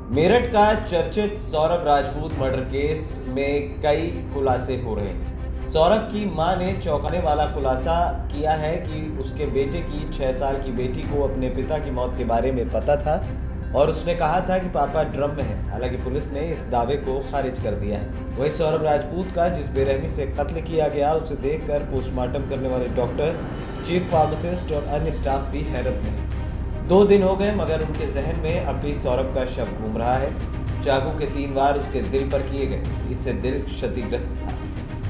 मेरठ का चर्चित Saurabh Rajput murder case में कई खुलासे हो रहे हैं। सौरभ की मां ने चौंकाने वाला खुलासा किया है कि उसके बेटे की 6 साल की बेटी को अपने पिता की मौत के बारे में पता था और उसने कहा था कि पापा ड्रम में है। हालांकि पुलिस ने इस दावे को खारिज कर दिया है। वहीं सौरभ राजपूत का जिस बेरहमी से कत्ल किया गया उसे देखकर पोस्टमार्टम करने वाले डॉक्टर, चीफ फार्मासिस्ट और अन्य स्टाफ भी हैरत में है। 2 दिन हो गए मगर उनके जहन में अब भी सौरभ का शव घूम रहा है। चाकू के 3 वार उसके दिल पर किए गए, इससे दिल क्षतिग्रस्त था।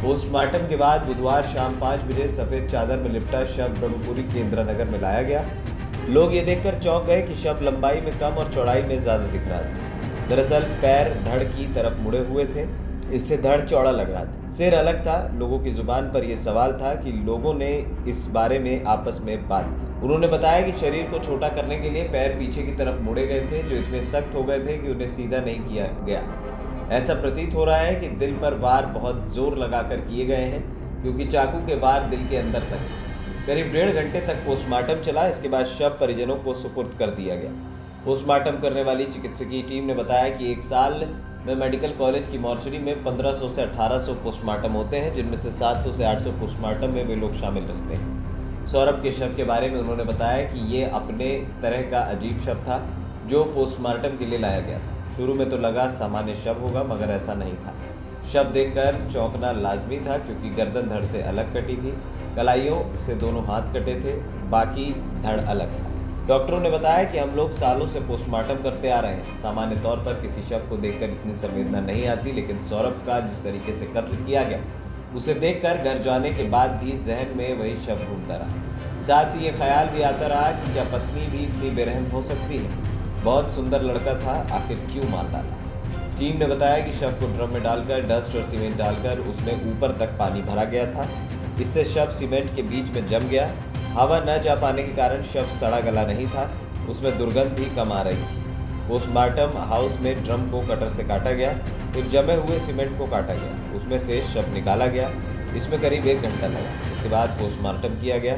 पोस्टमार्टम के बाद बुधवार शाम 5 बजे सफेद चादर में लिपटा शव ब्रह्मपुरी केंद्रा नगर में लाया गया। लोग ये देखकर चौंक गए कि शव लंबाई में कम और चौड़ाई में ज्यादा दिख रहा था। दरअसल पैर धड़ की तरफ मुड़े हुए थे, इससे धड़ चौड़ा लग रहा था। सिर अलग था। लोगों की जुबान पर यह सवाल था कि लोगों ने इस बारे में आपस में बात की। उन्होंने बताया कि शरीर को छोटा करने के लिए पैर पीछे की तरफ मुड़े गए थे, जो इतने सख्त हो गए थे कि उन्हें सीधा नहीं किया गया। ऐसा प्रतीत हो रहा है कि दिल पर वार बहुत जोर लगाकर किए गए हैं, क्योंकि चाकू के वार दिल के अंदर तक। करीब 1.5 घंटे तक पोस्टमार्टम चला। इसके बाद शव परिजनों को सुपुर्द कर दिया गया। पोस्टमार्टम करने वाली चिकित्सकीय टीम ने बताया कि 1 साल में मेडिकल कॉलेज की मॉर्चरी में 1500 से 1800 पोस्टमार्टम होते हैं, जिनमें से 700 से 800 पोस्टमार्टम में वे लोग शामिल रहते हैं। सौरभ के शव के बारे में उन्होंने बताया कि ये अपने तरह का अजीब शव था जो पोस्टमार्टम के लिए लाया गया था। शुरू में तो लगा सामान्य शव होगा, मगर ऐसा नहीं था। शव देखकर चौंकना लाजमी था, क्योंकि गर्दन धड़ से अलग कटी थी, कलाइयों से दोनों हाथ कटे थे, बाकी धड़ अलग था। डॉक्टरों ने बताया कि हम लोग सालों से पोस्टमार्टम करते आ रहे हैं। सामान्य तौर पर किसी शव को देखकर इतनी संवेदना नहीं आती, लेकिन सौरभ का जिस तरीके से कत्ल किया गया उसे देखकर घर जाने के बाद भी जहन में वही शव घूमता रहा। साथ ही ये ख्याल भी आता रहा कि क्या पत्नी भी इतनी बेरहम हो सकती है। बहुत सुंदर लड़का था, आखिर क्यों मार डाला। टीम ने बताया कि शव को ड्रम में डालकर डस्ट और सीमेंट डालकर उसमें ऊपर तक पानी भरा गया था। इससे शव सीमेंट के बीच में जम गया। हवा न जा पाने के कारण शव सड़ा गला नहीं था, उसमें दुर्गंध भी कम आ रही थी। पोस्टमार्टम हाउस में ड्रम को कटर से काटा गया, फिर जमे हुए सीमेंट को काटा गया, उसमें से शव निकाला गया। इसमें करीब 1 घंटा लगा। उसके बाद पोस्टमार्टम किया गया।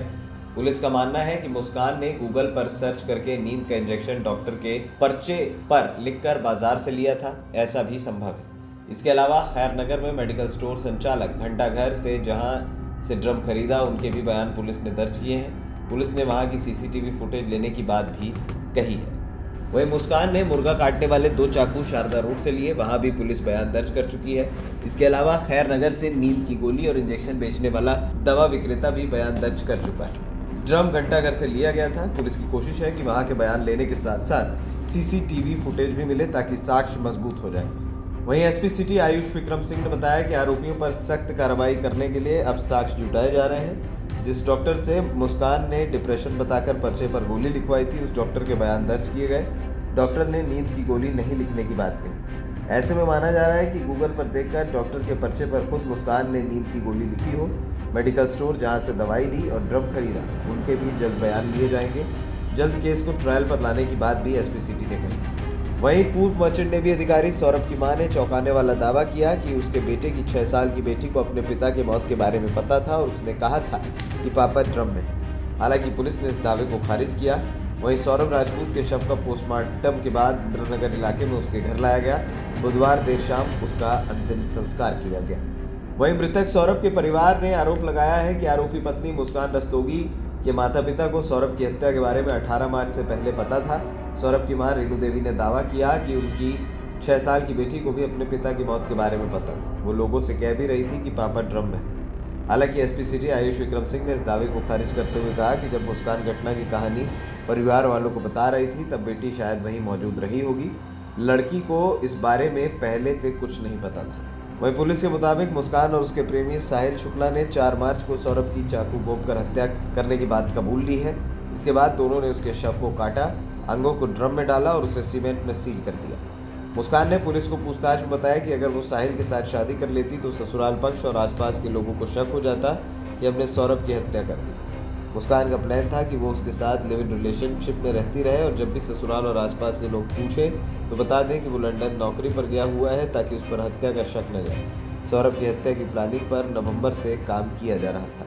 पुलिस का मानना है कि मुस्कान ने गूगल पर सर्च करके नींद का इंजेक्शन डॉक्टर के पर्चे पर लिखकर बाजार से लिया था, ऐसा भी संभव है। इसके अलावा खैरनगर में मेडिकल स्टोर संचालक घंटाघर से जहां से ड्रम खरीदा, उनके भी बयान पुलिस ने दर्ज किए हैं। पुलिस ने वहां की सीसीटीवी फुटेज लेने की बात भी कही है। वहीं मुस्कान ने मुर्गा काटने वाले 2 चाकू शारदा रोड से लिए, वहां भी पुलिस बयान दर्ज कर चुकी है। इसके अलावा खैरनगर से नींद की गोली और इंजेक्शन बेचने वाला दवा विक्रेता भी बयान दर्ज कर चुका है। ड्रम घंटाघर से लिया गया था। पुलिस की कोशिश है कि वहां के बयान लेने के साथ साथ सीसीटीवी फुटेज भी मिले, ताकि साक्ष्य मजबूत हो जाए। वहीं एसपी सिटी आयुष विक्रम सिंह ने बताया कि आरोपियों पर सख्त कार्रवाई करने के लिए अब साक्ष्य जुटाए जा रहे हैं। जिस डॉक्टर से मुस्कान ने डिप्रेशन बताकर पर्चे पर गोली लिखवाई थी, उस डॉक्टर के बयान दर्ज किए गए। डॉक्टर ने नींद की गोली नहीं लिखने की बात कही। ऐसे में माना जा रहा है कि गूगल पर देखकर डॉक्टर के पर्चे पर खुद मुस्कान ने नींद की गोली लिखी हो। मेडिकल स्टोर जहां से दवाई ली और ड्रम खरीदा, उनके भी जल्द बयान लिए जाएंगे। जल्द केस को ट्रायल पर लाने की बात भी एसपी सिटी ने कही। वहीं पूर्व मर्चेंट नेवी अधिकारी सौरभ की मां ने चौंकाने वाला दावा किया कि उसके बेटे की 6 साल की बेटी को अपने पिता की मौत के बारे में पता था और उसने कहा था कि पापा ड्रम में है। हालांकि पुलिस ने इस दावे को खारिज किया। वहीं सौरभ राजपूत के शव का पोस्टमार्टम के बाद इंद्रनगर इलाके में उसके घर लाया गया। बुधवार देर शाम उसका अंतिम संस्कार किया गया। वहीं मृतक सौरभ के परिवार ने आरोप लगाया है कि आरोपी पत्नी मुस्कान रस्तोगी के माता पिता को सौरभ की हत्या के बारे में 18 मार्च से पहले पता था। सौरभ की मां रेणु देवी ने दावा किया कि उनकी 6 साल की बेटी को भी अपने पिता की मौत के बारे में पता था। वो लोगों से कह भी रही थी कि पापा ड्रम में है। हालांकि एसपी सिटी आयुष विक्रम सिंह ने इस दावे को खारिज करते हुए कहा कि जब मुस्कान घटना की कहानी परिवार वालों को बता रही थी, तब बेटी शायद वहीं मौजूद रही होगी। लड़की को इस बारे में पहले से कुछ नहीं पता था। वहीं पुलिस के मुताबिक मुस्कान और उसके प्रेमी साहिल शुक्ला ने 4 मार्च को सौरभ की चाकू घोंपकर हत्या करने की बात कबूल ली है। इसके बाद दोनों ने उसके शव को काटा, अंगों को ड्रम में डाला और उसे सीमेंट में सील कर दिया। मुस्कान ने पुलिस को पूछताछ में बताया कि अगर वो साहिल के साथ शादी कर लेती तो ससुराल पक्ष और आसपास के लोगों को शक हो जाता कि हमने सौरभ की हत्या कर दी। मुस्कान का प्लान था कि वो उसके साथ लिव इन रिलेशनशिप में रहती रहे और जब भी ससुराल और आसपास के लोग पूछें तो बता दें कि वो लंदन नौकरी पर गया हुआ है, ताकि उस पर हत्या का शक न जाए। सौरभ की हत्या की प्लानिंग पर नवंबर से काम किया जा रहा था।